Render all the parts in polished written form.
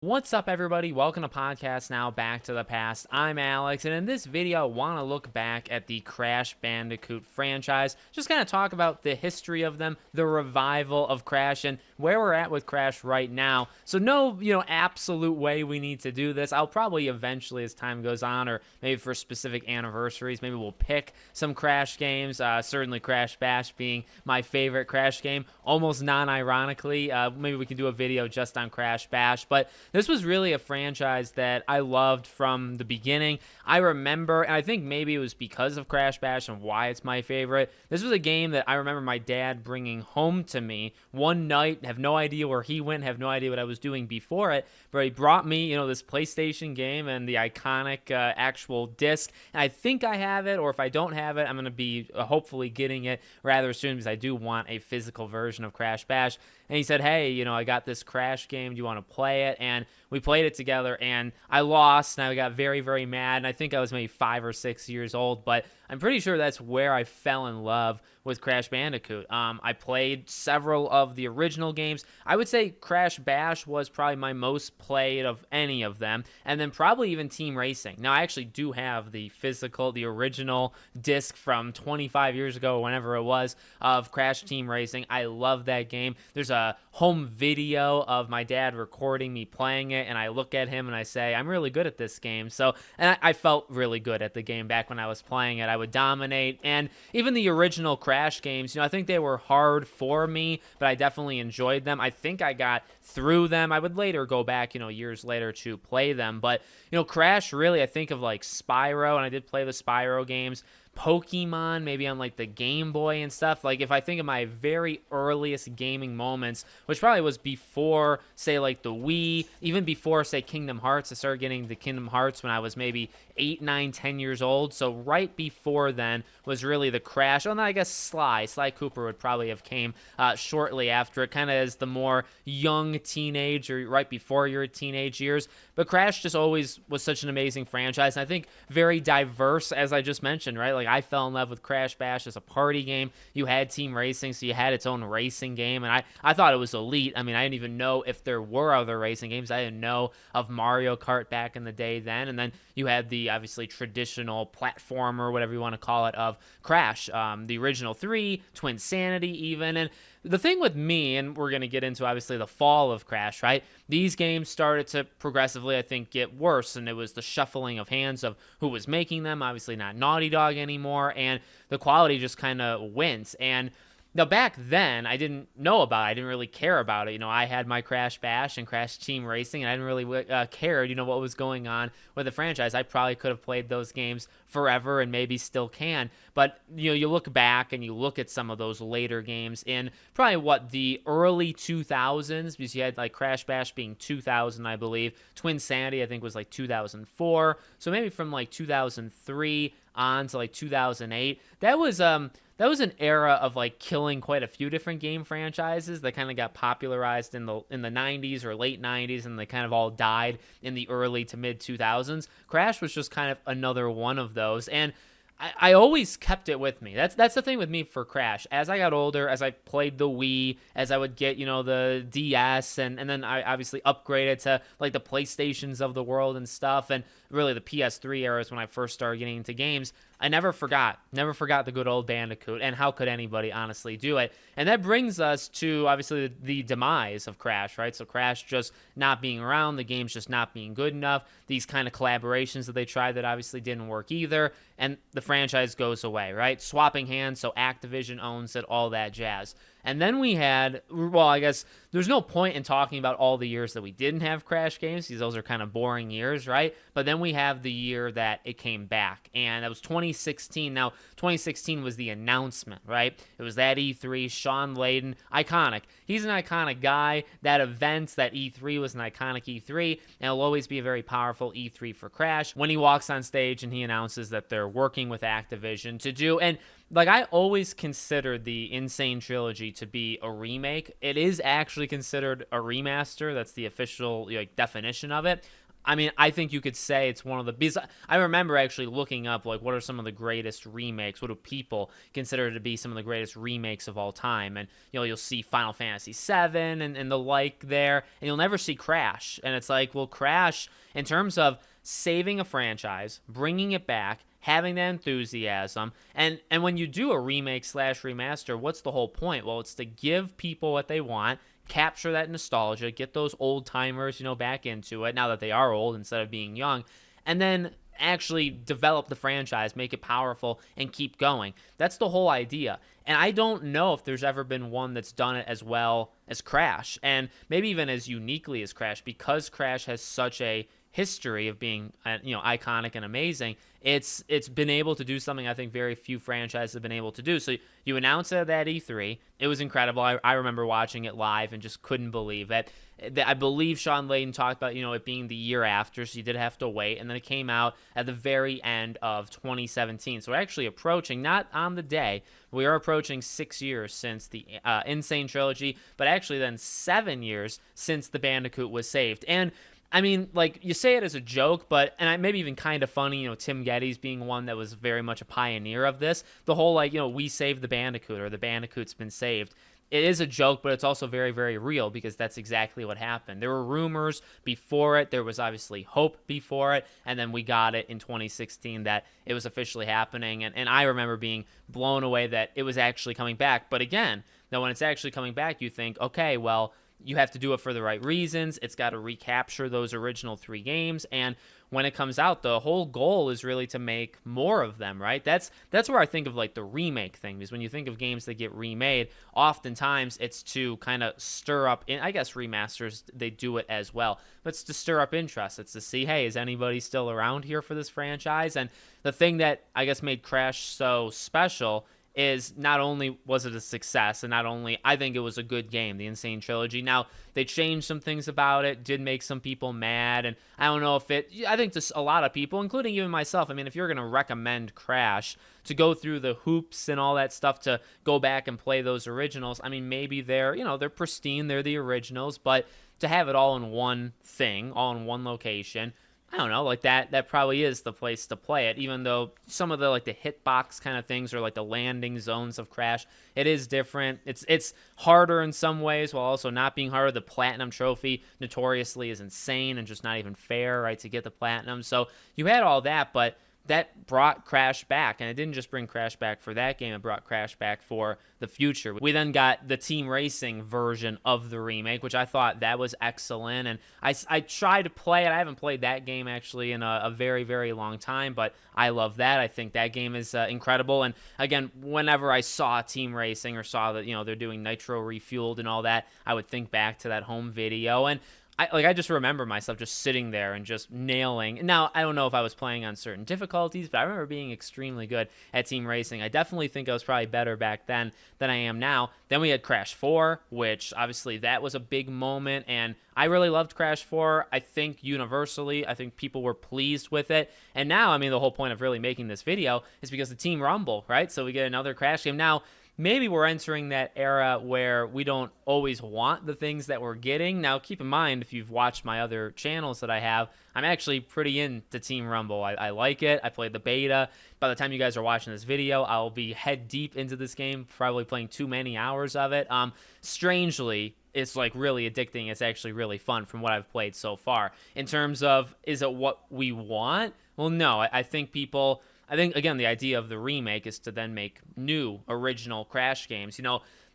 What's up, everybody? Welcome to Podcast Now Back to the Past. I'm Alex, and in this video, I want to look back at the Crash Bandicoot franchise, just kind of talk about the history of them, the revival of Crash, and where we're at with Crash right now. So no, absolute way we need to do this. I'll probably eventually, as time goes on, or maybe for specific anniversaries, maybe we'll pick some Crash games, certainly Crash Bash being my favorite Crash game, almost non-ironically. Maybe we can do a video just on Crash Bash, but this was really a franchise that I loved from the beginning. I remember, and I think maybe it was because of Crash Bash and why it's my favorite. This was a game that I remember my dad bringing home to me one night, have no idea where he went, have no idea what I was doing before it, but he brought me, this PlayStation game and the iconic actual disc. And I think I have it, or if I don't have it, I'm going to be hopefully getting it rather soon because I do want a physical version of Crash Bash. And he said, hey, I got this Crash game. Do you want to play it? And we played it together, and I lost, and I got very, very mad. And I think I was maybe 5 or 6 years old, but I'm pretty sure that's where I fell in love with Crash Bandicoot. I played several of the original games. I would say Crash Bash was probably my most played of any of them, and then probably even Team Racing. Now, I actually do have the original disc from 25 years ago, whenever it was, of Crash Team Racing. I love that game. There's a home video of my dad recording me playing it, and I look at him and I say, I'm really good at this game. So, and I felt really good at the game back when I was playing it. I would dominate, and even the original Crash games, I think they were hard for me, but I definitely enjoyed them. I think I got through them. I would later go back, years later to play them, but, Crash, really, I think of like Spyro, and I did play the Spyro games, Pokemon, maybe on like the Game Boy and stuff. Like if I think of my very earliest gaming moments, which probably was before, say, like the Wii, even before, say, Kingdom Hearts. I started getting the Kingdom Hearts when I was maybe 8, 9, 10 years old. So right before then was really the Crash. Oh, no, I guess Sly Cooper would probably have came shortly after it, kind of as the more young teenage or right before your teenage years. But Crash just always was such an amazing franchise, and I think very diverse, as I just mentioned, right? Like I fell in love with Crash Bash as a party game. You had Team Racing, so you had its own racing game, and I thought it was elite. I mean, I didn't even know if there were other racing games. I didn't know of Mario Kart back in the day then, and then you had the obviously traditional platformer, whatever you want to call it, of Crash, the original 3, Twinsanity even, and the thing with me, and we're going to get into obviously the fall of Crash, right? These games started to progressively, I think, get worse, and it was the shuffling of hands of who was making them, obviously not Naughty Dog anymore, and the quality just kind of went. And now, back then, I didn't know about it. I didn't really care about it. I had my Crash Bash and Crash Team Racing, and I didn't really care, what was going on with the franchise. I probably could have played those games forever and maybe still can. But, you look back and you look at some of those later games in probably the early 2000s, because you had like Crash Bash being 2000, I believe. Twinsanity, I think, was like 2004. So maybe from like 2003 on to like 2008. That was an era of like killing quite a few different game franchises that kind of got popularized in the 90s or late 90s, and they kind of all died in the early to mid 2000s. Crash was just kind of another one of those, and I always kept it with me. That's the thing with me for Crash. As I got older, as I played the Wii, as I would get, the DS, and then I obviously upgraded to like the PlayStations of the world and stuff, and really the PS3 eras when I first started getting into games. I never forgot the good old Bandicoot, and how could anybody honestly do it? And that brings us to, obviously, the demise of Crash, right? So Crash just not being around, the game's just not being good enough, these kind of collaborations that they tried that obviously didn't work either, and the franchise goes away, right? Swapping hands, so Activision owns it, all that jazz. And then we had, I guess there's no point in talking about all the years that we didn't have Crash games, because those are kind of boring years, right? But then we have the year that it came back, and that was 2016. Now, 2016 was the announcement, right? It was that E3, Sean Layden, iconic. He's an iconic guy. That event, that E3 was an iconic E3, and it'll always be a very powerful E3 for Crash when he walks on stage and he announces that they're working with Activision to do, and like, I always considered the Insane Trilogy to be a remake. It is actually considered a remaster. That's the official definition of it. I mean, I think you could say it's one of the, because I remember actually looking up, like, what are some of the greatest remakes? What do people consider to be some of the greatest remakes of all time? And, you'll see Final Fantasy VII and the like there, and you'll never see Crash. And it's like, well, Crash, in terms of saving a franchise, bringing it back, having that enthusiasm, and when you do a remake slash remaster, what's the whole point? Well, it's to give people what they want, capture that nostalgia, get those old timers, back into it now that they are old instead of being young, and then actually develop the franchise, make it powerful, and keep going. That's the whole idea. And I don't know if there's ever been one that's done it as well as Crash, and maybe even as uniquely as Crash, because Crash has such a history of being iconic and amazing. It's been able to do something I think very few franchises have been able to do. So you announce it at E3. It was incredible. I remember watching it live and just couldn't believe it. I believe Sean Layden talked about it being the year after, so you did have to wait, and then it came out at the very end of 2017. So we're actually approaching, not on the day, we are approaching 6 years since the Insane Trilogy, but actually then 7 years since the Bandicoot was saved. And I mean, like, you say it as a joke, but, and maybe even kind of funny, Tim Geddes being one that was very much a pioneer of this. The whole, like, we saved the Bandicoot, or the Bandicoot's been saved. It is a joke, but it's also very, very real, because that's exactly what happened. There were rumors before it. There was obviously hope before it. And then we got it in 2016 that it was officially happening. And I remember being blown away that it was actually coming back. But again, now when it's actually coming back, you think, okay, well, you have to do it for the right reasons. It's got to recapture those original 3 games. And when it comes out, the whole goal is really to make more of them, right? That's where I think of, like, the remake thing, because when you think of games that get remade, oftentimes it's to kind of stir up, I guess remasters, they do it as well, but it's to stir up interest. It's to see, hey, is anybody still around here for this franchise? And the thing that I guess made Crash so special is not only was it a success, and not only I think it was a good game, the Insane Trilogy. Now, they changed some things about it, did make some people mad, and I don't know if I think just a lot of people, including even myself, I mean, if you're going to recommend Crash to go through the hoops and all that stuff to go back and play those originals, I mean, maybe they're pristine, they're the originals, but to have it all in one thing, all in one location, I don't know, like that probably is the place to play it, even though some of the, like, the hitbox kind of things, or like the landing zones of Crash, it is different. It's harder in some ways while also not being harder. The Platinum Trophy notoriously is insane and just not even fair, right, to get the Platinum. So you had all that, but that brought Crash back, and it didn't just bring Crash back for that game, it brought Crash back for the future. We then got the Team Racing version of the remake, which I thought that was excellent, and I tried to play it. I haven't played that game actually in a very, very long time, but I love that. I think that game is incredible, and again, whenever I saw Team Racing, or saw that, they're doing Nitro Refueled and all that, I would think back to that home video, and I just remember myself just sitting there and just nailing. Now, I don't know if I was playing on certain difficulties, but I remember being extremely good at Team Racing. I definitely think I was probably better back then than I am now. Then we had Crash 4, which obviously that was a big moment, and I really loved Crash 4. I think universally, I think people were pleased with it. And now, I mean, the whole point of really making this video is because of Team Rumble, right? So we get another Crash game. Now, maybe we're entering that era where we don't always want the things that we're getting. Now, keep in mind, if you've watched my other channels that I have, I'm actually pretty into Team Rumble. I like it. I played the beta. By the time you guys are watching this video, I'll be head deep into this game, probably playing too many hours of it. Strangely, it's like really addicting. It's actually really fun from what I've played so far. In terms of, is it what we want? Well, no. I think people... I think, again, the idea of the remake is to then make new, original Crash games.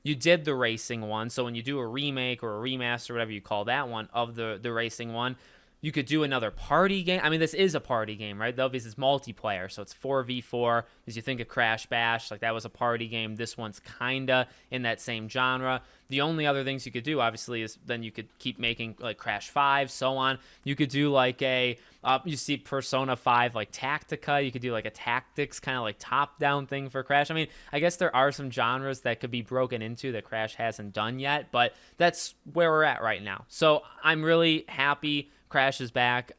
You did the racing one, so when you do a remake or a remaster, whatever you call that one, of the racing one, you could do another party game. I mean, this is a party game, right? Obviously, it's multiplayer, so it's 4v4. As you think of Crash Bash, like that was a party game. This one's kind of in that same genre. The only other things you could do, obviously, is then you could keep making, like, Crash 5, so on. You could do, like, you see Persona 5, like, Tactica. You could do, like, a tactics kind of, like, top-down thing for Crash. I mean, I guess there are some genres that could be broken into that Crash hasn't done yet, but that's where we're at right now. So I'm really happy Crash is back.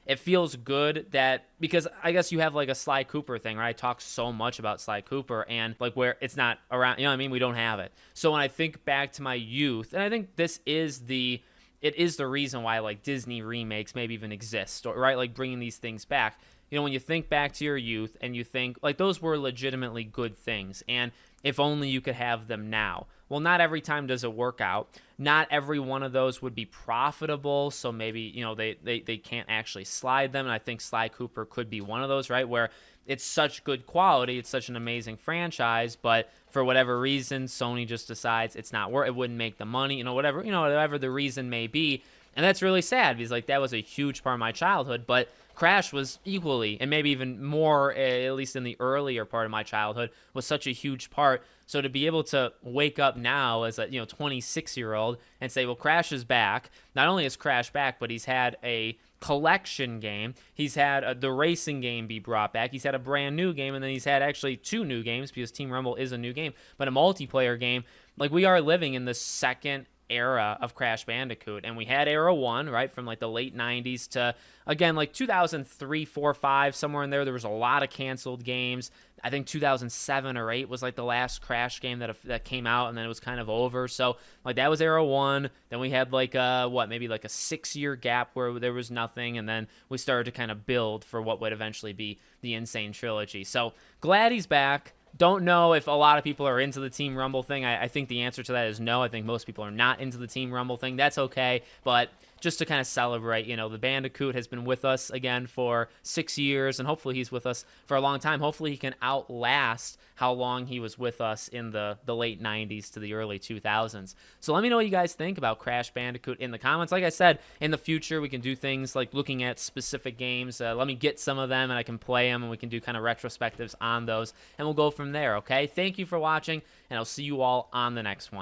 It feels good that, because I guess you have like a Sly Cooper thing, right? I talk so much about Sly Cooper, and like where it's not around, you know what I mean? We don't have it. So when I think back to my youth, and I think this is the it is the reason why like Disney remakes maybe even exist, or, right? Like bringing these things back. You know, when you think back to your youth and you think like those were legitimately good things, and if only you could have them now. Well, not every time does it work out. Not every one of those would be profitable, so maybe, you know, they can't actually slide them, and I think Sly Cooper could be one of those, right, where it's such good quality, it's such an amazing franchise, but for whatever reason, Sony just decides it's not worth it, wouldn't make the money, whatever the reason may be. And that's really sad because like that was a huge part of my childhood, but Crash was equally, and maybe even more, at least in the earlier part of my childhood, was such a huge part. So to be able to wake up now as a 26-year-old and say, well, Crash is back. Not only is Crash back, but he's had a collection game. He's had the racing game be brought back. He's had a brand new game, and then he's had actually 2 new games because Team Rumble is a new game, but a multiplayer game. Like, we are living in the second era of Crash Bandicoot, and we had era 1, right, from like the late 90s to again like 2003, 4, 5, somewhere in there was a lot of canceled games. I think 2007 or 8 was like the last Crash game that came out, and then it was kind of over. So like that was era 1. Then we had like maybe like a 6-year gap where there was nothing, and then we started to kind of build for what would eventually be the Insane Trilogy. So glad he's back. Don't know if a lot of people are into the Team Rumble thing. I think the answer to that is no. I think most people are not into the Team Rumble thing. That's okay, but just to kind of celebrate, the Bandicoot has been with us again for 6 years, and hopefully he's with us for a long time. Hopefully he can outlast how long he was with us in the late 90s to the early 2000s. So let me know what you guys think about Crash Bandicoot in the comments. Like I said, in the future, we can do things like looking at specific games. Let me get some of them, and I can play them, and we can do kind of retrospectives on those, and we'll go from there, okay? Thank you for watching, and I'll see you all on the next one.